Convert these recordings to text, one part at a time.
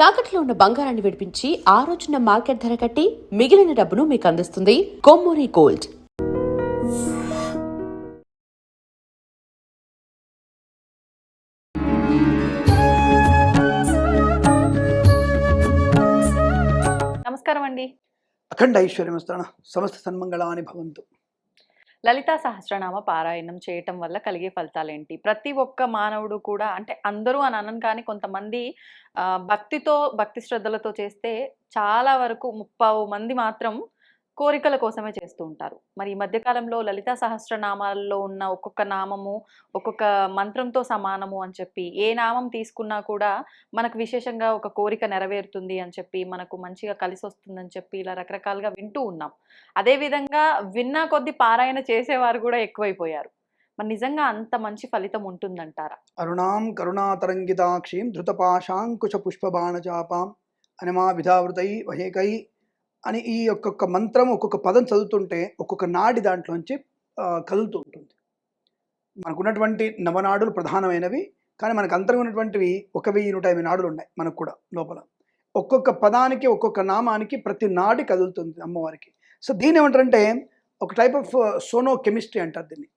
తాకట్లో ఉన్న బంగారాన్ని విడిపించి ఆ రోజున మార్కెట్ ధర కట్టి మిగిలిన డబ్బును మీకు అందిస్తుంది కొమ్మూరి గోల్డ్. నమస్కారం అండి. అఖండ ఐశ్వర్యమస్తాన సమస్త సన్మంగళాని భవంతు. లలితా సహస్రనామ పారాయణం చేయటం వల్ల కలిగే ఫలితాలేంటి? ప్రతి ఒక్క మానవుడు కూడా, అంటే అందరూ అని అనను కానీ కొంతమంది భక్తి శ్రద్ధలతో చేస్తే చాలా వరకు 30 మంది మాత్రం కోరికల కోసమే చేస్తూ ఉంటారు. మరి ఈ మధ్య కాలంలో లలితా సహస్రనామాల్లో ఉన్న ఒక్కొక్క నామము ఒక్కొక్క మంత్రంతో సమానము అని చెప్పి, ఏ నామం తీసుకున్నా కూడా మనకు విశేషంగా ఒక కోరిక నెరవేరుతుంది అని చెప్పి, మనకు మంచిగా కలిసి వస్తుందని చెప్పి ఇలా రకరకాలుగా వింటూ ఉన్నాం. అదేవిధంగా విన్నా కొద్ది పారాయణ చేసేవారు కూడా ఎక్కువైపోయారు. మరి నిజంగా అంత మంచి ఫలితం ఉంటుందంటారా? అరుణాం కరుణాతరంగితాక్షీం ధృతపాశాంకుశ పుష్పబాణచాపాం అనిమా విధావృతై వహేకై అని ఈ ఒక్కొక్క మంత్రం ఒక్కొక్క పదం చదువుతుంటే ఒక్కొక్క నాడి దాంట్లోంచి కదులుతూ ఉంటుంది. మనకున్నటువంటి నవనాడులు ప్రధానమైనవి, కానీ మనకు అంతరంగా ఉన్నటువంటివి 1150 నాడులు ఉన్నాయి మనకు కూడా లోపల. ఒక్కొక్క పదానికి ఒక్కొక్క నామానికి ప్రతి నాడి కదులుతుంది అమ్మవారికి. సో దీన్ని ఏమంటారంటే ఒక టైప్ ఆఫ్ సోనో కెమిస్ట్రీ అంటారు దీన్ని.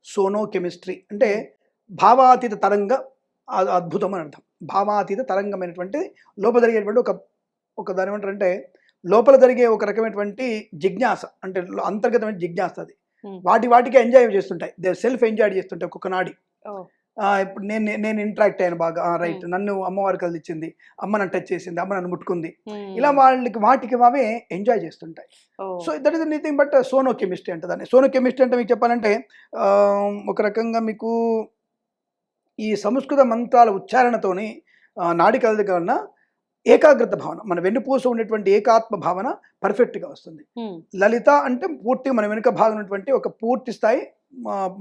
సోనో కెమిస్ట్రీ అంటే భావాతీత తరంగ అద్భుతం అని అర్థం. భావాతీత తరంగమైనటువంటి లోపల జరిగేటువంటి ఒక దాని ఏమంటారంటే లోపల జరిగే ఒక రకమైనటువంటి జిజ్ఞాస, అంటే అంతర్గతమైన జిజ్ఞాస. అది వాటికి ఎంజాయ్ చేస్తుంటాయి, సెల్ఫ్ ఎంజాయ్ చేస్తుంటాయి ఒక్కొక్క నాడి. ఇప్పుడు నేను ఇంటరాక్ట్ అయ్యాను బాగా, రైట్, నన్ను అమ్మవారి కలిసింది, అమ్మ నన్ను టచ్ చేసింది, అమ్మ నన్ను ముట్టుకుంది, ఇలా వాటికి అవే ఎంజాయ్ చేస్తుంటాయి. So that is nothing but Sono chemistry అంటే దాన్ని. సోనో కెమిస్ట్రీ అంటే మీకు చెప్పాలంటే ఒక రకంగా మీకు ఈ సంస్కృత మంత్రాల ఉచ్చారణతోని నాడి కదలిక వలన ఏకాగ్రత భావన, మన వెన్నుపూస ఉండేటువంటి ఏకాత్మ భావన పర్ఫెక్ట్గా వస్తుంది. లలిత అంటే పూర్తిగా మన వెనుక భాగం ఉన్నటువంటి ఒక పూర్తి స్థాయి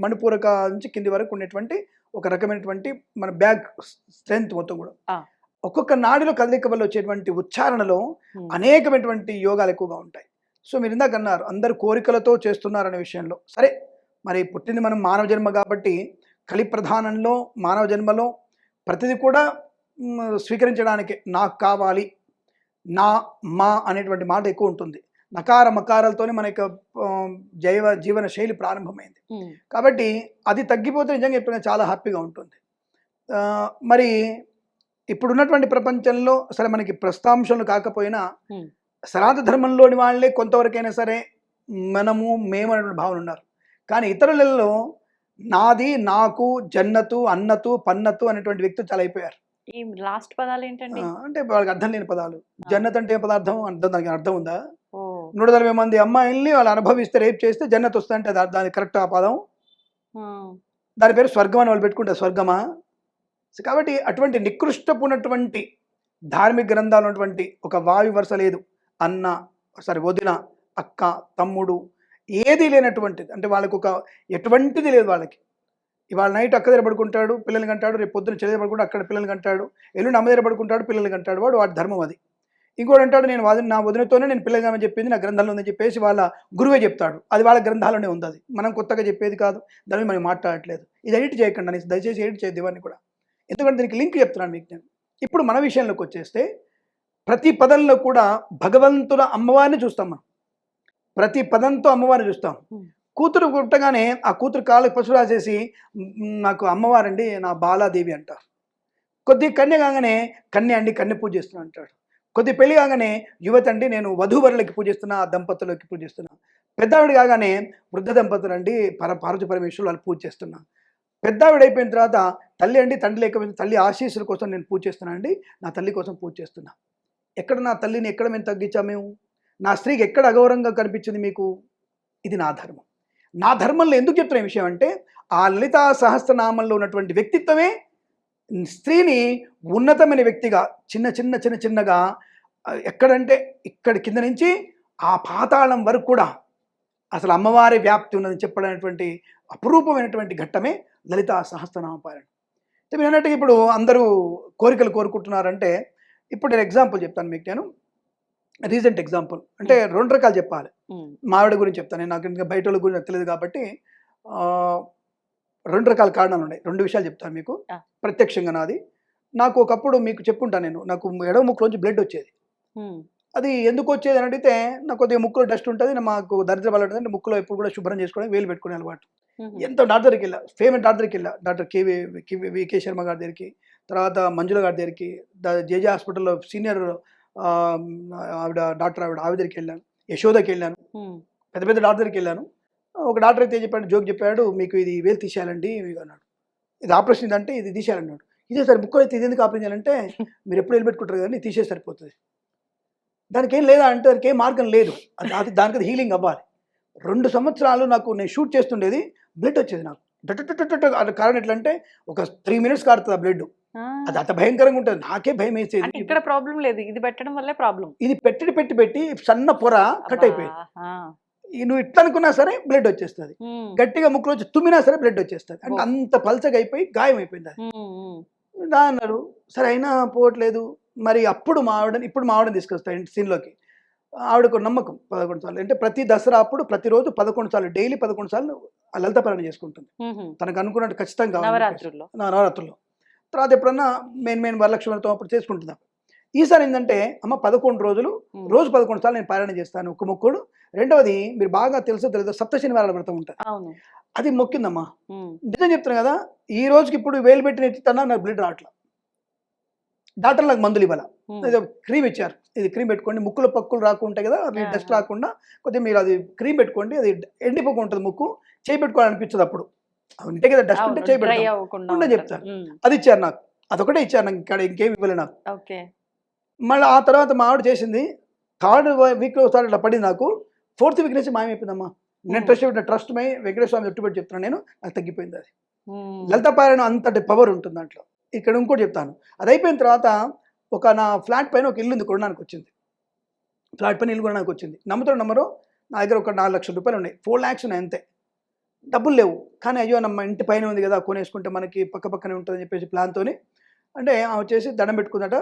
మణిపూరక నుంచి కింది వరకు ఉండేటువంటి ఒక రకమైనటువంటి మన బ్యాగ్ స్ట్రెంగ్త్ మొత్తం కూడా. ఒక్కొక్క నాడిలో కదలిక వల్ల వచ్చేటువంటి ఉచ్చారణలో అనేకమైనటువంటి యోగాలు ఎక్కువగా ఉంటాయి. సో మీరు ఇందాక అన్నారు అందరు కోరికలతో చేస్తున్నారనే విషయంలో, సరే మరి పుట్టింది మనం మానవ జన్మ కాబట్టి కలి ప్రధానంలో మానవ జన్మలో ప్రతిదీ కూడా స్వీకరించడానికి నాకు కావాలి, నా మా అనేటువంటి మాట ఎక్కువ ఉంటుంది. నకార మకారాలతోనే మన యొక్క జీవన శైలి ప్రారంభమైంది కాబట్టి అది తగ్గిపోతే నిజంగా ఎప్పుడైనా చాలా హ్యాపీగా ఉంటుంది. మరి ఇప్పుడున్నటువంటి ప్రపంచంలో సరే మనకి ప్రస్తాంశాలు కాకపోయినా సనాతన ధర్మంలోని వాళ్ళే కొంతవరకైనా సరే మేము అనేటువంటి భావన ఉన్నారు. కానీ ఇతరులలో నాది, నాకు, జన్నతు, అన్నతు, పన్నతు అనేటువంటి వ్యక్తులు చాలా అయిపోయారు. ఈ లాస్ట్ పదాలు ఏంటండి? అంటే వాళ్ళకి అర్థం లేని పదాలు. జన్నత్ అంటే ఏ పదార్థం, దానికి అర్థం ఉందా? 140 మంది అమ్మాయిల్ని వాళ్ళు అనుభవిస్తే, రేపు చేస్తే జన్నత్ వస్తుందంటే దాని కరెక్ట్ ఆ పదం? దాని పేరు స్వర్గం అని వాళ్ళు పెట్టుకుంటారు. స్వర్గమా? కాబట్టి అటువంటి నికృష్టపున్నటువంటి ధార్మిక గ్రంథాలు ఉన్నటువంటి ఒక వాయు వరుస లేదు. అన్న, వదిన, అక్క, తమ్ముడు ఏది లేనటువంటిది. అంటే వాళ్ళకు ఒక ఎటువంటిది లేదు వాళ్ళకి. ఇవాళ నైట్ అక్క దగ్గర పడుకుంటాడు, పిల్లల్ని కంటాడు, రేపు పొద్దున్న చెల్లి దగ్గర పడుకుంటాడు, అక్కడ పిల్లల్ని కంటాడు, ఎల్లుండి అమ్మ దగ్గర పడుకుంటాడు, పిల్లల్ని కంటాడు. వాడి ధర్మం అది. ఇంకోటి అంటాడు నా వదినతోనే నేను పిల్లగామని చెప్పింది నా గ్రంథాల్లో ఉందని చెప్పేసి వాళ్ళ గురువే చెప్తాడు. అది వాళ్ళ గ్రంథాల్లోనే ఉంది, అది మనం కొత్తగా చెప్పేది కాదు, దాని మనం మాట్లాడట్లేదు. ఇది ఎడిట్ చేయకండి అని దయచేసి ఎడిట్ చేయద్దు ఇవన్నీ కూడా, ఎందుకంటే దీనికి లింక్ చెప్తున్నాను మీకు నేను. ఇప్పుడు మన విషయంలోకి వచ్చేస్తే ప్రతి పదంలో కూడా భగవంతుల అమ్మవారిని చూస్తాం మనం. ప్రతి పదంతో అమ్మవారిని చూస్తాం. కూతురు పుట్టగానే ఆ కూతురు కాళ్ళకి పసుపు రాసేసి నాకు అమ్మవారండి, నా బాలాదేవి అంటారు. కొద్ది కన్య కాగానే కన్య అండి, కన్య పూజ చేస్తున్నా అంటాడు. కొద్ది పెళ్లి కాగానే యువత అండి, నేను వధూవరులకి పూజిస్తున్నా, దంపతులకి పూజిస్తున్నా. పెద్దావిడ కాగానే వృద్ధ దంపతులు అండి, పార్వతి పరమేశ్వరులు వాళ్ళు పూజ చేస్తున్నా. పెద్దావిడ అయిపోయిన తర్వాత తల్లి అండి, తండ్రి లేకపోతే తల్లి ఆశీస్సుల కోసం నేను పూజ చేస్తున్నా అండి, నా తల్లి కోసం పూజ చేస్తున్నా. ఎక్కడ నా తల్లిని ఎక్కడ మేము తగ్గించాము? మేము నా స్త్రీకి ఎక్కడ అగౌరవంగా కనిపించింది మీకు? ఇది నా ధర్మం. నా ధర్మంలో ఎందుకు చెప్తున్న విషయం అంటే ఆ లలితా సహస్రనామంలో ఉన్నటువంటి వ్యక్తిత్వమే స్త్రీని ఉన్నతమైన వ్యక్తిగా చిన్నగా ఎక్కడంటే ఇక్కడ కింద నుంచి ఆ పాతాళం వరకు కూడా అసలు అమ్మవారి వ్యాప్తి ఉన్నదని చెప్పడానికి అపురూపమైనటువంటి ఘట్టమే లలితా సహస్రనామ పారాయణ. మీరు అన్నట్టుగా ఇప్పుడు అందరూ కోరికలు కోరుకుంటున్నారంటే ఇప్పుడు నేను ఎగ్జాంపుల్ చెప్తాను మీకు. నేను రీసెంట్ ఎగ్జాంపుల్ అంటే 2 రకాలు చెప్పాలి. మావిడ గురించి చెప్తాను, నాకు ఇంకా బయట వాళ్ళ గురించి తెలియదు కాబట్టి 2 రకాల కారణాలు ఉన్నాయి. 2 విషయాలు చెప్తాను మీకు ప్రత్యక్షంగా నాది. నాకు ఒకప్పుడు మీకు చెప్పుంటాను నేను, నాకు ఎడమ ముక్కులోంచి బ్లడ్ వచ్చేది. అది ఎందుకు వచ్చేది అని అడిగితే, నాకు కొద్దిగా ముక్కులో డస్ట్ ఉంటుంది, మాకు దరిద్ర బలం ఉంటుంది, ముక్కులో ఎప్పుడు కూడా శుభ్రం చేసుకోవడానికి వేలు పెట్టుకునే అలవాటు. ఎంతో డాక్టర్ దగ్గరికి వెళ్ళా, ఫేమస్ డాక్టర్ దగ్గరికి వెళ్ళా, డాక్టర్ వికే శర్మ గారి దగ్గరికి, తర్వాత మంజుల గారి దగ్గరికి, జేజే హాస్పిటల్లో సీనియర్ ఆవిడ డాక్టర్ ఆవిడ దగ్గరికి వెళ్ళాను, యశోదకి వెళ్ళాను, పెద్ద పెద్ద డాక్టర్ దగ్గరికి వెళ్ళాను. ఒక డాక్టర్ అయితే చెప్పాడు, జోక్ చెప్పాడు, మీకు ఇది వేలు తీసేయాలండి అన్నాడు. ఇది ఆపరేషన్ ఇదంటే ఇది తీసేయాలన్నాడు. ఇదే సార్ ముక్కలు అయితే ఇది ఎందుకు ఆపరేషన్ చేయాలంటే, మీరు ఎప్పుడు వేలు పెట్టుకుంటారు కదండి, తీసే సరిపోతుంది. దానికి ఏం లేదా అంటే, దానికి ఏం మార్గం లేదు, అది దానికి హీలింగ్ అవ్వాలి. 2 సంవత్సరాలు నేను షూట్ చేస్తుండేది, బ్లడ్ వచ్చేది నాకు అది. కారణం ఎట్లా అంటే, ఒక 3 minutes కారుతుంది ఆ బ్లడ్. అది అంత భయంకరంగా ఉంటుంది, నాకే భయం వేసేది. ఇక్కడ ప్రాబ్లం లేదు, ఇది పెట్టడం వల్లే ప్రాబ్లం. ఇది పెట్టి సన్న పొర కట్ అయిపోయింది. నువ్వు ఇట్లా అనుకున్నా సరే బ్లడ్ వచ్చేస్తుంది, గట్టిగా ముక్కులోంచి తుమ్మినా సరే బ్లడ్ వచ్చేస్తుంది. అంటే అంత పల్చగా అయిపోయి గాయం అయిపోయింది అది. అన్నారు, సరే అయినా పోవట్లేదు. మరి అప్పుడు ఇప్పుడు మా ఆవిడని తీసుకొస్తాయి సీన్లోకి. ఆవిడకు నమ్మకం 11 సార్లు అంటే, ప్రతి దసరా అప్పుడు ప్రతిరోజు 11 సార్లు, డైలీ 11 సార్లు లలిత పారాయణ చేసుకుంటుంది. తనకు అనుకున్నట్టు ఖచ్చితంగా నవరాత్రుల్లో. తర్వాత ఎప్పుడన్నా మెయిన్ వరలక్ష్మి వ్రతం అప్పుడు చేసుకుంటున్నాం. ఈసారి ఏంటంటే, అమ్మ 11 రోజులు, రోజు 11 సార్లు నేను పారాయణ చేస్తాను, ఒక మొక్కుడు. రెండవది, మీరు బాగా తెలుసో తెలియదు, సప్త శనివారాల వ్రతం ఉంటుంది, అది మొక్కిందమ్మా. నిజం చెప్తున్నా కదా, ఈ రోజుకి ఇప్పుడు వేలు పెట్టి నెట్టితన్నా నాకు బ్లడ్ రావట్లా. డాక్టర్ నాకు మందులు ఇవ్వాల, క్రీమ్ ఇచ్చారు, ఇది క్రీమ్ పెట్టుకోండి, ముక్కులో పక్కులు రాకుంటాయి కదా, అవి డస్ట్ రాకుండా కొద్దిగా మీరు అది క్రీమ్ పెట్టుకోండి, అది ఎండిపోకుండా ఉంటుంది ముక్కు, చేయి పెట్టుకోవాలనిపించదు అప్పుడు, ఉంటే కదా డస్ట్ ఉంటే చేయి పెట్టుకుంటే చెప్తారు. అది ఇచ్చారు నాకు, అదొకటే ఇచ్చారు నాకు, ఇక్కడ ఇంకేం ఇవ్వలే నాకు. మళ్ళీ ఆ తర్వాత మా ఆవిడ చేసింది, 3rd వీక్లో ఒకసారి ఇట్లా పడింది నాకు, 4th వీక్ నుంచి మాయమైపోయిందమ్మా. నేను ట్రస్ట్ మై వెంకటేశ్వర స్వామి ఎట్టుబడి చెప్తున్నాను నేను, నాకు తగ్గిపోయింది అది. లలిత పారాయణ అంతటి పవర్ ఉంటుంది దాంట్లో. ఇక్కడ ఇంకోటి చెప్తాను, అది అయిపోయిన తర్వాత నా ఫ్లాట్ పైన ఒక ఇల్లు ఉంది, కొనడానికి వచ్చింది. ఫ్లాట్ పైన ఇల్లు కొనడానికి వచ్చింది. నమ్మరు, నా దగ్గర ఒక 4 లక్షల రూపాయలు ఉన్నాయి, 4 lakhs ఉన్నాయి అంతే, డబ్బులు లేవు. కానీ అయ్యో నమ్మ ఇంటి పైన ఉంది కదా, కొనేసుకుంటే మనకి పక్కనే ఉంటుందని చెప్పేసి ప్లాన్తో, అంటే ఆమె వచ్చేసి దండం పెట్టుకుందట,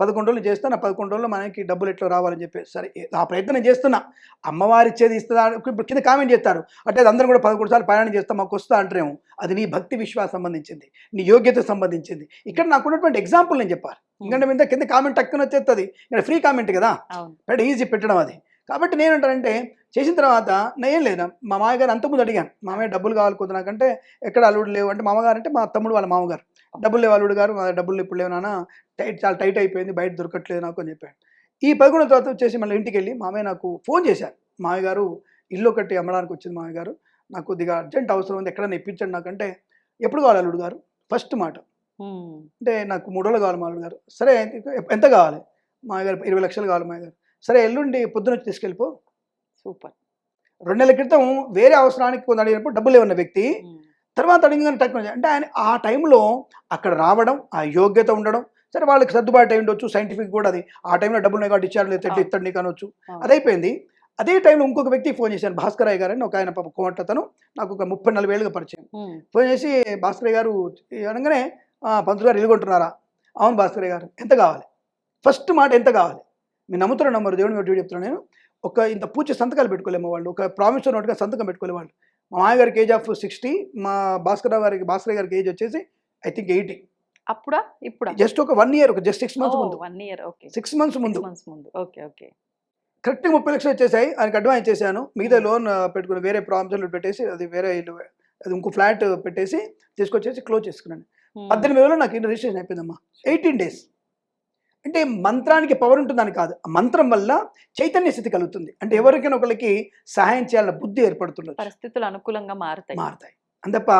11 రోజులు చేస్తాను, 11 రోజుల్లో మనకి డబ్బులు ఎట్లా రావాలని చెప్పేసి. సరే ఆ ప్రయత్నం నేను చేస్తున్నా, అమ్మవారి ఇచ్చేది ఇస్తుందా. ఇప్పుడు కింద కామెంట్ చేస్తారు, అంటే అందరూ కూడా 11 సార్లు ప్రయాణం చేస్తాం మాకు వస్తా అంటారేమో. అది నీ భక్తి విశ్వాసం సంబంధించింది, నీ యోగ్యతకు సంబంధించింది. ఇక్కడ నాకు ఉన్నటువంటి ఎగ్జాంపుల్ నేను చెప్పాలి, ఎందుకంటే మీద కింద కామెంట్ టక్కున వచ్చేస్తుంది, ఇక్కడ ఫ్రీ కామెంట్ కదా, అంటే ఈజీ పెట్టడం అది. కాబట్టి నేనంటానంటే, చేసిన తర్వాత నేను ఏం లేదు, మా మామగారు అంతకుముందు అడిగాను, మామయ్య డబ్బులు కావాలి కొద్ది నాకంటే, ఎక్కడ అల్లుడు లేవు అంటే, మామగారు అంటే మా తమ్ముడు వాళ్ళ మామగారు, డబ్బులు లేవు అల్లుడు గారు, మా డబ్బులు ఇప్పుడు లేవు నాన్న, చాలా టైట్ అయిపోయింది, బయట దొరకట్లేదు నాకు అని చెప్పాడు. ఈ 11 తర్వాత వచ్చేసి మళ్ళీ ఇంటికి వెళ్ళి మామయ్య నాకు ఫోన్ చేశారు, మామయ్య గారు ఇల్లు ఒకటి అమ్మడానికి వచ్చింది, మామయ్య గారు నాకు కొద్దిగా అర్జెంట్ అవసరం ఉంది, ఎక్కడైనా ఇప్పించండి నాకంటే. ఎప్పుడు కావాలి అల్లుడు గారు, ఫస్ట్ మాట అంటే, నాకు 3 రోజులు కావాలి మా అల్లుడు గారు. సరే ఎంత కావాలి మామయ్య గారు, 20 లక్షలు కావాలి మామయ్య గారు. సరే ఎల్లుండి పొద్దున వచ్చి తీసుకెళ్ళిపో. సూపర్. 2 నెలల క్రితం వేరే అవసరానికి కొంత అడిగినప్పుడు డబ్బులు లేవన్న వ్యక్తి తర్వాత అడిగిన టెక్నాలజీ అంటే, ఆయన ఆ టైంలో అక్కడ రావడం, ఆ యోగ్యత ఉండడం, సరే వాళ్ళకి సర్దుబాటు అయి ఉండొచ్చు, సైంటిఫిక్ కూడా అది, ఆ టైంలో డబ్బులు ఉన్నాయి కాబట్టి ఇచ్చాడు, లేదా ఇస్తాడు నీకు అనొచ్చు, అదైపోయింది. అదే టైంలో ఇంకొక వ్యక్తికి ఫోన్ చేశాను, భాస్కరయ్య గారు అని ఒక ఆయన కోటతను, నాకు ఒక 30-40 ఏళ్ళుగా పరిచయం. ఫోన్ చేసి, భాస్కరయ్య గారు అనగానే, పంతులు గారు ఇల్లు కొంటున్నారా? అవును భాస్కరయ్య గారు, ఎంత కావాలి? ఫస్ట్ మాట ఎంత కావాలి? మీరు నమ్ముతున్న నంబరు, దేవుని వీడియో చెప్తున్నాను నేను, ఒక ఇంత పూజ సంతకాలు పెట్టుకోలేము వాళ్ళు, ఒక ప్రామిసర్ నోట్గా సంతకం పెట్టుకోలే వాళ్ళు. మా మామయ్య గారికి ఏజ్ ఆఫ్ 60, మా భాస్కరయ్య గారికి ఏజ్ వచ్చేసి ఐ థింక్ 80. అప్పుడా ఇప్పుడా? జస్ట్ ఒక 1 year, ఒక జస్ట్ 6 months ముందు. 1 year, ఓకే, 6 months ముందు. ఓకే. కరెక్ట్గా 30 లక్షలు వచ్చేసాయి, ఆయనకి అడ్వాన్స్ చేశాను. మిగతా లోన్ పెట్టుకుని వేరే ప్రామిసర్లు పెట్టేసి, అది వేరే ఇల్లు, అది ఇంకో ఫ్లాట్ పెట్టేసి తీసుకొచ్చేసి క్లోజ్ చేసుకున్నాను. 18 వేలలో నాకు ఇల్లు రిజిస్ట్రేషన్ అయిపోయిందమ్మా, 18 days. అంటే మంత్రానికి పవర్ ఉంటుందని కాదు, ఆ మంత్రం వల్ల చైతన్య స్థితి కలుగుతుంది. అంటే ఎవరికైనా ఒకరికి సహాయం చేయాలన్న బుద్ధి ఏర్పడుతుంది, పరిస్థితులు అనుకూలంగా మారుతాయి. అందప్ప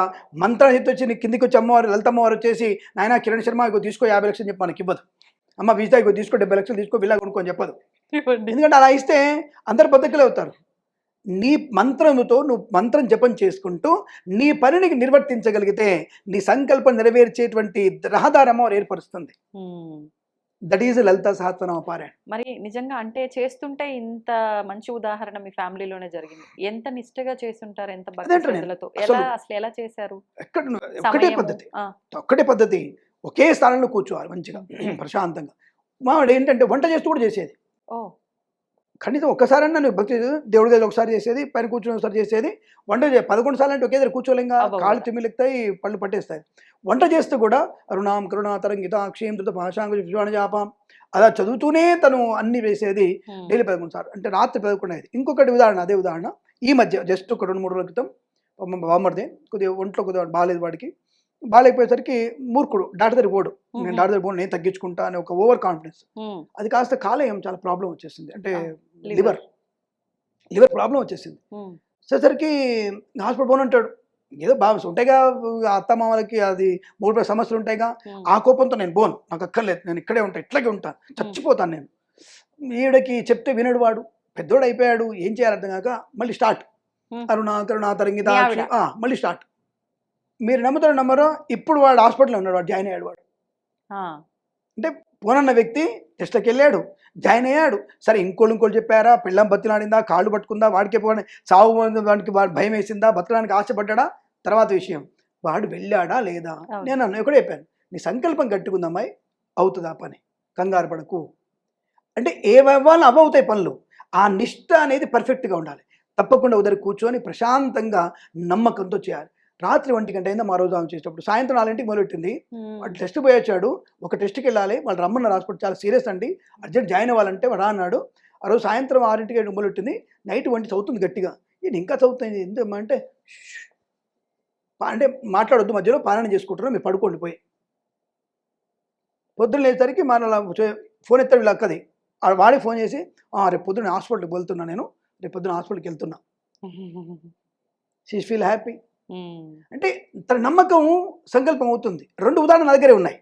మంత్రాన్ని వచ్చి నీ కిందికి వచ్చి అమ్మవారు, లలిత అమ్మవారు వచ్చేసి, నాయన కిరణ్ శర్మ ఇగో తీసుకో 50 లక్షలు చెప్పి మనకి ఇవ్వదు. అమ్మ విజయ్ ఇగో తీసుకో 70 లక్షలు తీసుకో, విలా కొనుక్కొని చెప్పదు. ఎందుకంటే అలా ఇస్తే అందరు బద్దకులే అవుతారు. నీ మంత్రముతో నువ్వు మంత్రం జపం చేసుకుంటూ నీ పనిని నిర్వర్తించగలిగితే, నీ సంకల్పం నెరవేర్చేటువంటి రహదారి అమ్మవారు ఏర్పరుస్తుంది. దట్ ఈజ్ లలిత సహస్రనామ పారాయణ. మరి నిజంగా అంటే చేస్తుంటే ఇంత మంచి ఉదాహరణ మీ ఫ్యామిలీలోనే జరిగింది. ఎంత నిష్టగా చేస్తుంటారు, ఎంత భక్తితో, ఎలా చేశారు? ఒక్కటే పద్ధతి, ఒకే స్థానంలో కూర్చోవాలి మంచిగా ప్రశాంతంగా. మావాడు ఏంటంటే వంట చేస్తూ కూడా చేసేది. కనీసం ఒక్కసారన్నా నువ్వు భక్తి దేవుడి దగ్గర ఒకసారి చేసేది, పైన కూర్చొని ఒకసారి చేసేది, వంట 11 సార్లు అంటే ఒకే దగ్గర కూర్చోలేంగా, అబ్బబ్బా. కాళ్ళు తిమ్మిలెత్తాయి, పళ్ళు పట్టేస్తాయి. వంట చేస్తూ కూడా అరుణాం కరుణాతరంగితాక్షీం ధృత భాషాంగుజాపాం అలా చదువుతూనే తను అన్ని వేసేది డైలీ 11 సార్లు, అంటే రాత్రి 11 అయ్యేది. ఇంకొకటి ఉదాహరణ, అదే ఉదాహరణ ఈ మధ్య జస్ట్ ఒక 2-3 రోజుల క్రితం మా బామ్మర్దే కొద్దిగా ఒంట్లో కొద్దిగా బాగాలేదు, వాడికి బాగాలేకపోయేసరికి మూర్ఖుడు డాక్టర్ దగ్గరికి పోడు, నేను డాక్టర్ దగ్గర పోను, నేను తగ్గించుకుంటా అనే ఒక ఓవర్ కాన్ఫిడెన్స్. అది కాస్త కాలేయం చాలా ప్రాబ్లం వచ్చేసింది, అంటే లివర్ ప్రాబ్లం వచ్చేసింది. సరికి హాస్పిటల్ పోను అంటాడు. ఏదో బాగా ఉంటాయిగా అత్త మామలకి, అది 3 సమస్యలు ఉంటాయిగా, ఆ కోపంతో నేను పోను, నాకు అక్కర్లేదు, నేను ఇక్కడే ఉంటాను, ఇట్లాగే ఉంటాను, చచ్చిపోతాను నేను. ఈవిడకి చెప్తే వినడు, వాడు పెద్దోడు అయిపోయాడు, ఏం చేయాలి అర్థం కాక మళ్ళీ స్టార్ట్ కరుణా తరంగిత మళ్ళీ స్టార్ట్. మీరు నమ్ముతారో నమ్మరో, ఇప్పుడు వాడు హాస్పిటల్లో ఉన్నాడు, వాడు జాయిన్ అయ్యాడు. వాడు అంటే పోనన్న వ్యక్తి టెస్ట్కి వెళ్ళాడు, జాయిన్ అయ్యాడు. సరే ఇంకోళ్ళు చెప్పారా, పిల్లం బతిలాడిందా, కాళ్ళు పట్టుకుందా, వాడికి పోనీ సాగు వాడికి వాడు భయం వేసిందా, బతకడానికి ఆశపడ్డా తర్వాత విషయం. వాడు వెళ్ళాడా లేదా, నేను అన్న ఒకటే చెప్పాను, నీ సంకల్పం గట్టుకుందమ్మాయి, అవుతుందా పని, కంగారు పడకు. అంటే ఏవవ్వాలో అవవుతాయి పనులు, ఆ నిష్ట అనేది పర్ఫెక్ట్గా ఉండాలి. తప్పకుండా ఉదరి కూర్చొని ప్రశాంతంగా నమ్మకంతో చేయాలి. రాత్రి 1 గంట అయిందా మా రోజు ఆమె చేసేటప్పుడు, సాయంత్రం 4ంటికి మొదలెట్టింది. వాడు టెస్ట్ పోయి వచ్చాడు, ఒక టెస్ట్కి వెళ్ళాలి, వాళ్ళు రమ్మన్నారు హాస్పిటల్, చాలా సీరియస్ అండి, అర్జెంట్ జాయిన్ అవ్వాలంటే వాడు అన్నాడు. ఆ రోజు సాయంత్రం 6ంటికి మొదలెట్టింది, నైట్ 1 చదువుతుంది గట్టిగా. ఇది ఇంకా చదువుతుంది ఎందుకు అంటే మాట్లాడొద్దు, మధ్యలో పాలన చేసుకుంటున్నాం, మీరు పడుకోండి పోయి. పొద్దున్న లేచేసరికి మన ఫోన్ ఎత్తాడు వీళ్ళు అక్కది, వాడికి ఫోన్ చేసి రేపు పొద్దున్న హాస్పిటల్కి వెళ్తున్నా, నేను రేపు పొద్దున్న హాస్పిటల్కి వెళ్తున్నా, షీ ఫీల్ హ్యాపీ. అంటే తన నమ్మకం సంకల్పం అవుతుంది. 2 ఉదాహరణలు నా దగ్గరే ఉన్నాయి,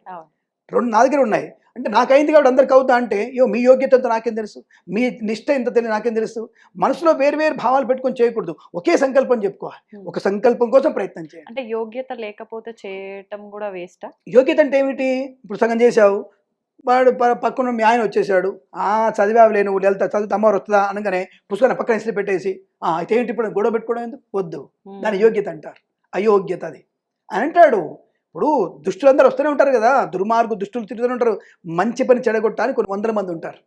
2 నా దగ్గర ఉన్నాయి. అంటే నాకైంది కాబట్టి అందరికి అవుతా అంటే, మీ యోగ్యత ఎంత నాకేం తెలుసు, మీ నిష్ట ఎంత తెలియదు నాకేం తెలుసు. మనసులో వేరు భావాలు పెట్టుకొని చేయకూడదు, ఒకే సంకల్పం చెప్పుకోవాలి, ఒక సంకల్పం కోసం ప్రయత్నం చేయాలి. అంటే యోగ్యత లేకపోతే చేయటం కూడా వేస్టా? యోగ్యత అంటే ఏమిటి, ఇప్పుడు సగం చేసావు, వాడు పక్కన మీ ఆయన వచ్చేసాడు, చదివావు లేను వెళ్తా చదువుతా అమ్మవారు వస్తుందా అనగానే పుస్తకాన్ని పక్కన ఇసిరి పెట్టేసి అయితే ఏంటి ఇప్పుడు గొడవ పెట్టుకోవడం ఎందుకు, వద్దు, దాని యోగ్యత అంటారు, అయోగ్యత అది అని అంటాడు. ఇప్పుడు దుష్టులందరూ వస్తూనే ఉంటారు కదా, దుష్టులు తిరుగుతూనే ఉంటారు, మంచి పని చెడగొట్టడానికి కొన్ని 100 మంది ఉంటారు.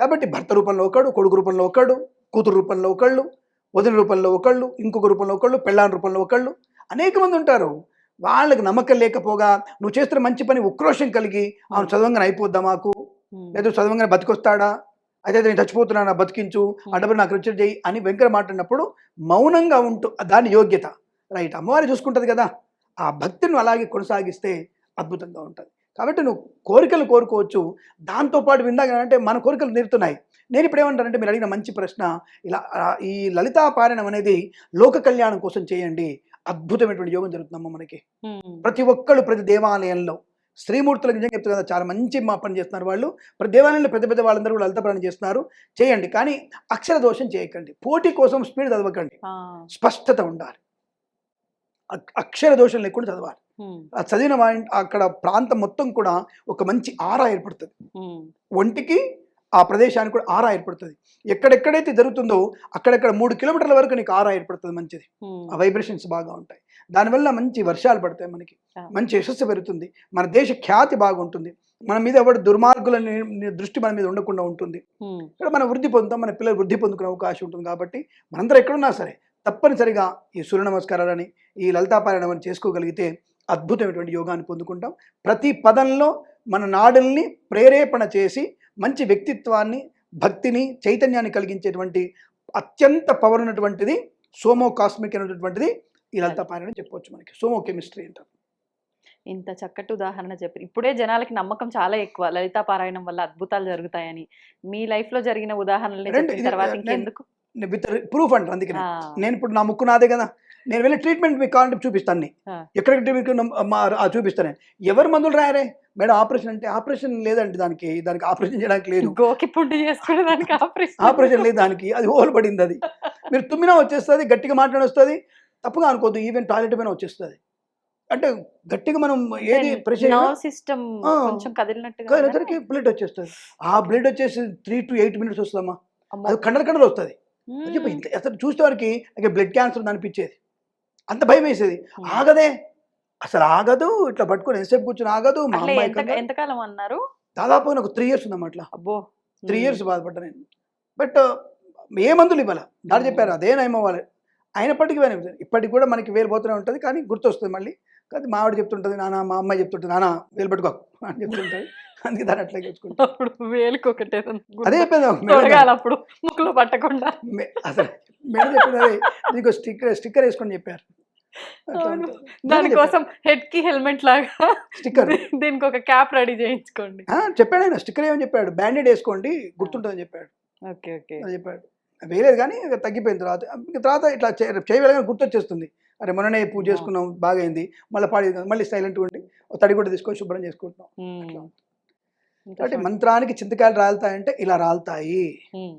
కాబట్టి భర్త రూపంలో ఒకడు, కొడుకు రూపంలో ఒకడు, కూతురు రూపంలో ఒకళ్ళు, వదిన రూపంలో ఒకళ్ళు, ఇంకొక రూపంలో ఒకళ్ళు, పెళ్ళాన్ రూపంలో ఒకళ్ళు, అనేక మంది ఉంటారు. వాళ్ళకి నమ్మకం లేకపోగా నువ్వు చేస్తున్న మంచి పని ఉక్రోషం కలిగి ఆమె చదవంగానే అయిపోద్దా మాకు, లేదా చదవంగానే బతికొస్తాడా, అయితే నేను చచ్చిపోతున్నా బతికించు, అడవి నాకు రుచి చేయి అని వెంకట మాట్లాడినప్పుడు మౌనంగా ఉంటూ దాని యోగ్యత రైట్, అమ్మవారి చూసుకుంటుంది కదా, ఆ భక్తిని అలాగే కొనసాగిస్తే అద్భుతంగా ఉంటుంది. కాబట్టి నువ్వు కోరికలు కోరుకోవచ్చు, దాంతోపాటు విందాకంటే మన కోరికలు తీరుతున్నాయి. నేను ఇప్పుడు ఏమంటానంటే, మీరు అడిగిన మంచి ప్రశ్న, ఇలా ఈ లలితా పారాయణం అనేది లోక కళ్యాణం కోసం చేయండి, అద్భుతమైనటువంటి యోగం జరుగుతుందమ్మా మనకి. ప్రతి ఒక్కళ్ళు ప్రతి దేవాలయంలో శ్రీమూర్తులకు నిజంగా చెప్తారు కదా, చాలా మంచి మా పని చేస్తున్నారు వాళ్ళు, ప్రతి దేవాలయంలో పెద్ద వాళ్ళందరూ కూడా లలిత పారాయణం చేస్తున్నారు, చేయండి. కానీ అక్షర దోషం చేయకండి, పోటీ కోసం స్పీడ్ చదవకండి, స్పష్టత ఉండాలి, అక్షర దోషం లేకుండా చదవాలి. ఆ చదివిన అక్కడ ప్రాంతం మొత్తం కూడా ఒక మంచి ఆరా ఏర్పడుతుంది, ఒంటికి ఆ ప్రదేశానికి కూడా ఆరా ఏర్పడుతుంది. ఎక్కడెక్కడైతే జరుగుతుందో అక్కడెక్కడ 3 కిలోమీటర్ల వరకు నీకు ఆరా ఏర్పడుతుంది, మంచిది, ఆ వైబ్రేషన్స్ బాగా ఉంటాయి. దానివల్ల మంచి వర్షాలు పడతాయి, మనకి మంచి యశస్సు పెరుగుతుంది, మన దేశ ఖ్యాతి బాగుంటుంది, మన మీద ఎవరు దుర్మార్గుల దృష్టి మన మీద ఉండకుండా ఉంటుంది. ఇక్కడ మనం వృద్ధి పొందుతాం, మన పిల్లలు వృద్ధి పొందుకునే అవకాశం ఉంటుంది. కాబట్టి మనందరం ఎక్కడున్నా సరే తప్పనిసరిగా ఈ సూర్య నమస్కారాలని, ఈ లలితాపారాయణం చేసుకోగలిగితే అద్భుతమైనటువంటి యోగాన్ని పొందుకుంటాం. ప్రతి పదంలో మన నాడుల్ని ప్రేరేపణ చేసి మంచి వ్యక్తిత్వాన్ని, భక్తిని, చైతన్యాన్ని కలిగించేటువంటి అత్యంత పవర్ ఉన్నటువంటిది సోమో కాస్మిక్ అనేటువంటిది ఈ లలితాపారాయణం చెప్పవచ్చు. మనకి సోమో కెమిస్ట్రీ అంటారు. ఇంత చక్కటి ఉదాహరణ చెప్పి, ఇప్పుడే జనాలకి నమ్మకం చాలా ఎక్కువ లలితా పారాయణం వల్ల అద్భుతాలు జరుగుతాయని. మీ లైఫ్ లో జరిగిన ఉదాహరణలు చెప్పిన తర్వాత ఇంకెందుకు విత్ ప్రూఫ్ అంటారు. అందుకే నేను ఇప్పుడు నా ముక్కు నాదే కదా, నేను వెళ్ళి ట్రీట్మెంట్ మీకు కావాలంటే చూపిస్తాను, ఎక్కడికి చూపిస్తాను. ఎవరు మందులు రాయరే మేడం, ఆపరేషన్ అంటే ఆపరేషన్ లేదండి, దానికి ఆపరేషన్ చేయడానికి లేదు, ఆపరేషన్ లేదు దానికి, అది హోల్ పడింది, అది మీరు తుమ్మినా వచ్చేస్తుంది, గట్టిగా మాట్లాడి వస్తుంది, తప్పుగా అనుకోవద్దు, ఈవెన్ టాయిలెట్ పైన వచ్చేస్తుంది. అంటే గట్టిగా మనం ఏది ప్రెషర్ కదిలినట్టుగా బ్లడ్ వచ్చేస్తుంది. ఆ బ్లడ్ వచ్చేసి 3 to 8 minutes వస్తుందమ్మా, అది కండలు వస్తుంది. అసలు చూసే వారికి బ్లడ్ క్యాన్సర్ అనిపించేది, అంత భయం వేసేది. ఆగదే, అసలు ఆగదు, ఇట్లా పట్టుకొని ఎంతసేపు కూర్చొని ఆగదు. మా అమ్మాయి ఎంతకాలం అన్నారు, దాదాపు నాకు 3 years ఉందమ్మా, అట్లా అబ్బో 3 years బాధపడ్డా నేను. బట్ ఏ మందులు ఇవ్వాలి డాక్టర్ చెప్పారు అదే నయం అవ్వాలి అయినప్పటికీ ఇప్పటికి కూడా మనకి వేలు పోతూనే ఉంటుంది కానీ గుర్తొస్తుంది మళ్ళీ కానీ మా ఆవిడ చెప్తుంటుంది నాన్న మా అమ్మాయి చెప్తుంటుంది నాన్న వేలు పట్టుకో అని చెప్తుంటుంది అందుకే దాన్ని అట్లా తెచ్చుకుంటాం అప్పుడు వేలుకి ఒకటే అదే చెప్పింది తొడగాలి అప్పుడు ముక్కులో పట్టకుండా. అసలు మేడం చెప్పింది అదే నీకు స్టిక్కర్ వేసుకొని చెప్పారు అట్లా అవును. ఉంటుంది. దానికోసం హెడ్ కి హెల్మెట్ లాగా స్టిక్కర్ దీనికి ఒక క్యాప్ రెడీ చేయించుకోండి. చెప్పాడు ఆయన స్టిక్కర్ ఏమని చెప్పాడు బ్యాండెడ్ వేసుకోండి గుర్తుంటుందని చెప్పాడు ఓకే ఓకే. అది చెప్పాడు వేయలేదు కానీ ఇక తగ్గిపోయిన తర్వాత ఇంక తర్వాత ఇట్లా చేయగలగానే గుర్తొచ్చేస్తుంది అరే మొన్ననే పూజ చేసుకున్నాం బాగా అయింది మళ్ళీ పాడి మళ్ళీ సైలెంట్గా ఉండి ఓ తడి కూడా తీసుకొని శుభ్రం చేసుకుంటున్నాం అట్లా. కాబట్టి మంత్రానికి చింతకాయలు రాలుతాయంటే ఇలా రాలుతాయి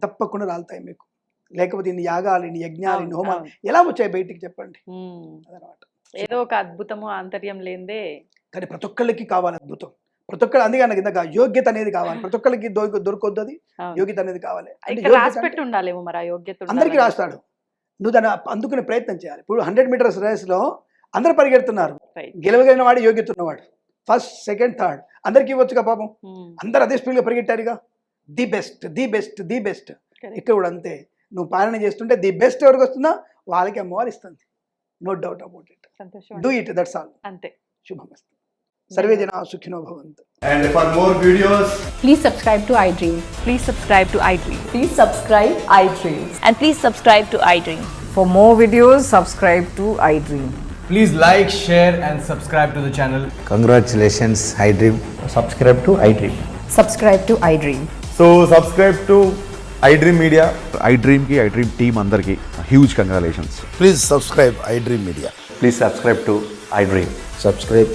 తప్పకుండా రాలుతాయి మీకు లేకపోతే ఇన్ని యాగాలు ఇన్ని యజ్ఞాలు ఇన్ని హోమాలు ఎలా వచ్చాయి బయటికి చెప్పండి అదనమాట. ఏదో ఒక అద్భుతము ఆంతర్యం లేదే. కానీ ప్రతి ఒక్కళ్ళకి కావాలి అద్భుతం ప్రతి ఒక్కరు అందుకే నాకు ఇందాక యోగ్యత అనేది కావాలి ప్రతి ఒక్కరికి దొరకొద్దు అది యోగ్యత అనేది కావాలి అంటే ఇక్కడ యోగ్యత రాసి అంటే పెట్టి ఉండాలేమో మరి ఆ యోగ్యత అందరికీ రాస్తాడు నువ్వు దాన్ని అందుకునే ప్రయత్నం చేయాలి ఇప్పుడు 100 మీటర్స్ రేస్లో అందరు పరిగెడుతున్నారు గెలవగలిగిన వాడు యోగ్యత ఉన్నవాడు ఫస్ట్ సెకండ్ థర్డ్ అందరికి ఇవ్వచ్చుగా పాపం అందరు అదే స్పీడ్గా పరిగెట్టారుగా the best the best the best ఇక్కడ కూడా అంతే నువ్వు పాలన చేస్తుంటే ది బెస్ట్ ఎవరికి వస్తుందో వాళ్ళకి అమ్మవారు ఇస్తుంది నో డౌట్ అబౌట్ ఇట్ సంతోషం డూ ఇట్ దట్స్ ఆల్ అంతే. శుభమస్తు సర్వే జనా సుఖినో భవంతు. And for more videos, Please subscribe to iDream. Please subscribe to iDream. Please subscribe iDreams. And please subscribe to iDream. For more videos, subscribe to iDream. Please like, share and subscribe to the channel. Congratulations, iDream. Subscribe to iDream. Subscribe to iDream. so subscribe to iDream Media. iDream ki iDream team andarki huge congratulations. Please subscribe iDream Media. Please subscribe to iDream. Subscribe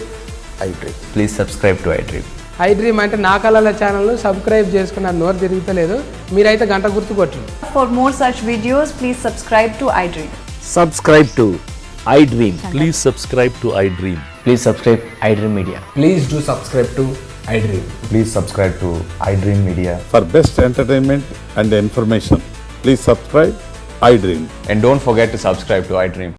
iDream. Please subscribe to iDream. iDream అంటే నా కళల channel subscribe చేసుకున్న నోరు తిరుగుతలేదు మీరైతే గంట గుర్తు కొట్టండి. For more such videos, please subscribe to iDream. Subscribe to iDream. Please subscribe to iDream. Please subscribe iDream Media. Please do subscribe to iDream. Please subscribe to iDream Media. For best entertainment and information, please subscribe iDream. And don't forget to subscribe to iDream.